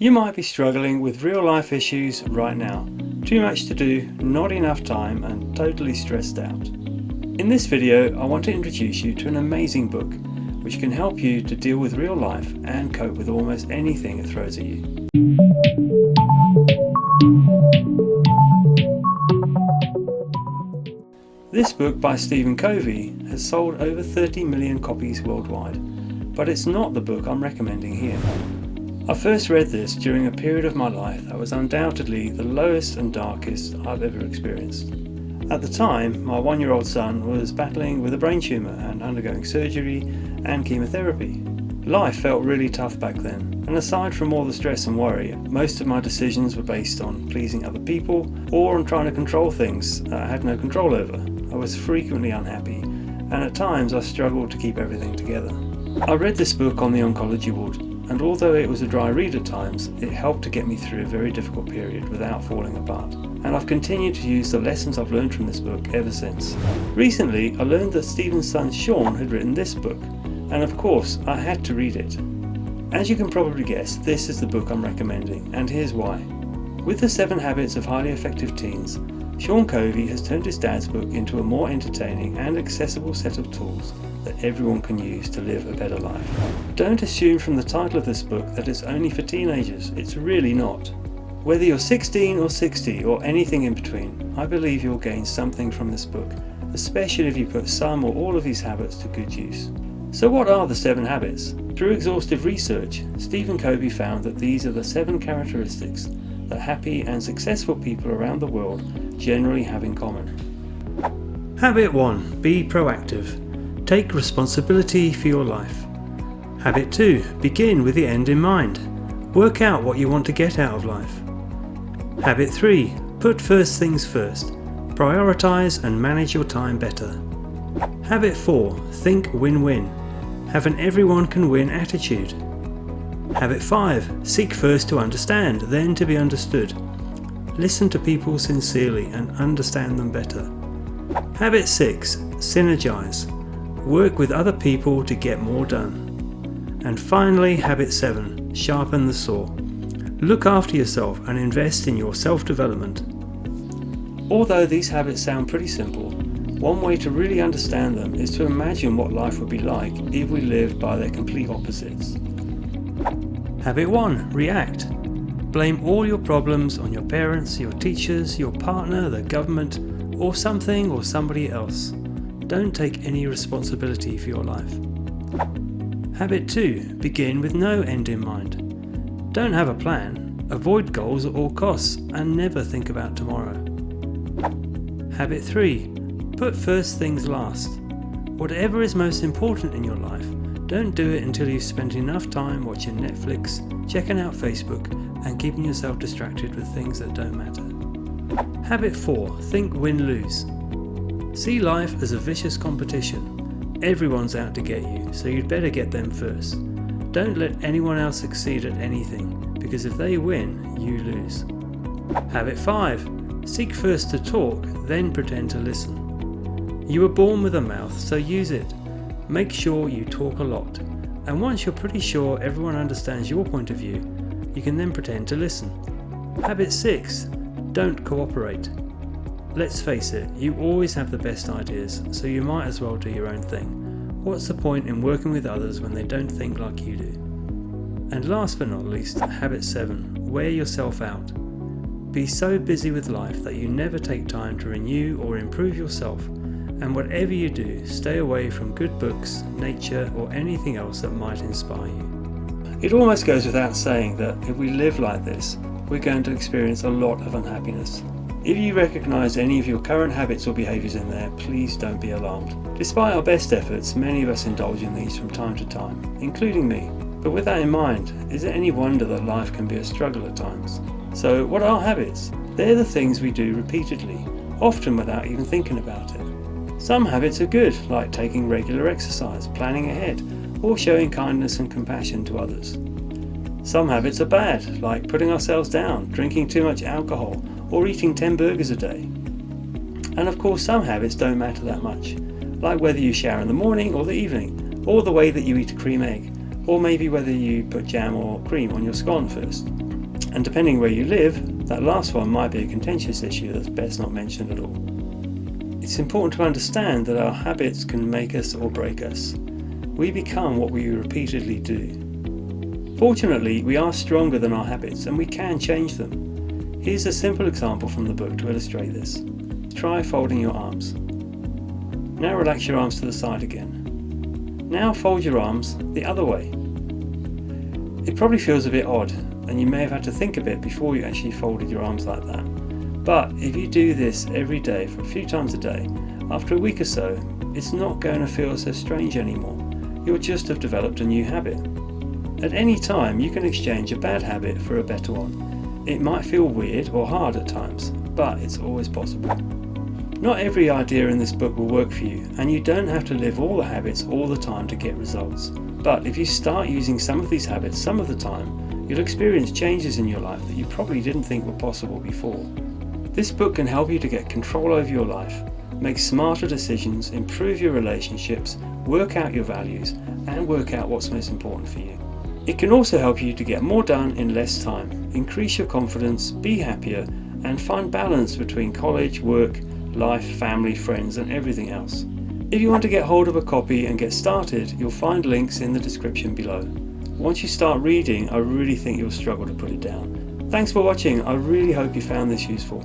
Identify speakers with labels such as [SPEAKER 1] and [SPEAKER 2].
[SPEAKER 1] You might be struggling with real life issues right now. Too much to do, not enough time, and totally stressed out. In this video, I want to introduce you to an amazing book which can help you to deal with real life and cope with almost anything it throws at you. This book by Sean Covey has sold over 30 million copies worldwide, but it's not the book I'm recommending here. I first read this during a period of my life that was undoubtedly the lowest and darkest I've ever experienced. At the time, my 1-year-old son was battling with a brain tumour and undergoing surgery and chemotherapy. Life felt really tough back then, and aside from all the stress and worry, most of my decisions were based on pleasing other people or on trying to control things that I had no control over. I was frequently unhappy, and at times I struggled to keep everything together. I read this book on the oncology ward, and although it was a dry read at times, it helped to get me through a very difficult period without falling apart. And I've continued to use the lessons I've learned from this book ever since. Recently, I learned that Stephen's son Sean had written this book, and of course, I had to read it. As you can probably guess, this is the book I'm recommending, and here's why. With the 7 Habits of Highly Effective Teens, Sean Covey has turned his dad's book into a more entertaining and accessible set of tools that everyone can use to live a better life. Don't assume from the title of this book that it's only for teenagers. It's really not. Whether you're 16 or 60 or anything in between, I believe you'll gain something from this book, especially if you put some or all of these habits to good use. So what are the 7 habits? Through exhaustive research, Sean Covey found that these are the 7 characteristics that happy and successful people around the world generally have in common. Habit 1. Be proactive. Take responsibility for your life. Habit 2. Begin with the end in mind. Work out what you want to get out of life. Habit 3. Put first things first. Prioritize and manage your time better. Habit 4. Think win-win. Have an everyone can win attitude. Habit 5. Seek first to understand, then to be understood. Listen to people sincerely and understand them better. Habit 6. Synergize. Work with other people to get more done. And finally, habit 7. Sharpen the saw. Look after yourself and invest in your self-development. Although these habits sound pretty simple, one way to really understand them is to imagine what life would be like if we lived by their complete opposites. Habit 1. React. Blame all your problems on your parents, your teachers, your partner, the government, or something or somebody else. Don't take any responsibility for your life. Habit 2. Begin with no end in mind. Don't have a plan, avoid goals at all costs, and never think about tomorrow. Habit 3. Put first things last. Whatever is most important in your life, don't do it until you've spent enough time watching Netflix, checking out Facebook, and keeping yourself distracted with things that don't matter. Habit 4. Think win-lose. See life as a vicious competition. Everyone's out to get you, so you'd better get them first. Don't let anyone else succeed at anything, because if they win, you lose. Habit 5. Seek first to talk, then pretend to listen. You were born with a mouth, so use it. Make sure you talk a lot, and once you're pretty sure everyone understands your point of view, you can then pretend to listen. Habit 6. Don't cooperate. Let's face it, you always have the best ideas, so you might as well do your own thing. What's the point in working with others when they don't think like you do? And last but not least, habit 7. Wear yourself out. Be so busy with life that you never take time to renew or improve yourself, and whatever you do, stay away from good books, nature, or anything else that might inspire you. It almost goes without saying that if we live like this, we're going to experience a lot of unhappiness. If you recognise any of your current habits or behaviours in there, please don't be alarmed. Despite our best efforts, many of us indulge in these from time to time, including me. But with that in mind, is it any wonder that life can be a struggle at times? So what are habits? They're the things we do repeatedly, often without even thinking about it. Some habits are good, like taking regular exercise, planning ahead, or showing kindness and compassion to others. Some habits are bad, like putting ourselves down, drinking too much alcohol, or eating 10 burgers a day. And of course some habits don't matter that much, like whether you shower in the morning or the evening, or the way that you eat a cream egg, or maybe whether you put jam or cream on your scone first. And depending where you live, that last one might be a contentious issue that's best not mentioned at all. It's important to understand that our habits can make us or break us. We become what we repeatedly do. Fortunately, we are stronger than our habits and we can change them. Here's a simple example from the book to illustrate this. Try folding your arms. Now relax your arms to the side again. Now fold your arms the other way. It probably feels a bit odd, and you may have had to think a bit before you actually folded your arms like that. But if you do this every day for a few times a day, after a week or so, it's not going to feel so strange anymore. You'll just have developed a new habit. At any time, you can exchange a bad habit for a better one. It might feel weird or hard at times, but it's always possible. Not every idea in this book will work for you, and you don't have to live all the habits all the time to get results. But if you start using some of these habits some of the time, you'll experience changes in your life that you probably didn't think were possible before. This book can help you to get control over your life, make smarter decisions, improve your relationships, work out your values, and work out what's most important for you. It can also help you to get more done in less time, increase your confidence, be happier, and find balance between college, work, life, family, friends, and everything else. If you want to get hold of a copy and get started, you'll find links in the description below. Once you start reading, I really think you'll struggle to put it down. Thanks for watching. I really hope you found this useful.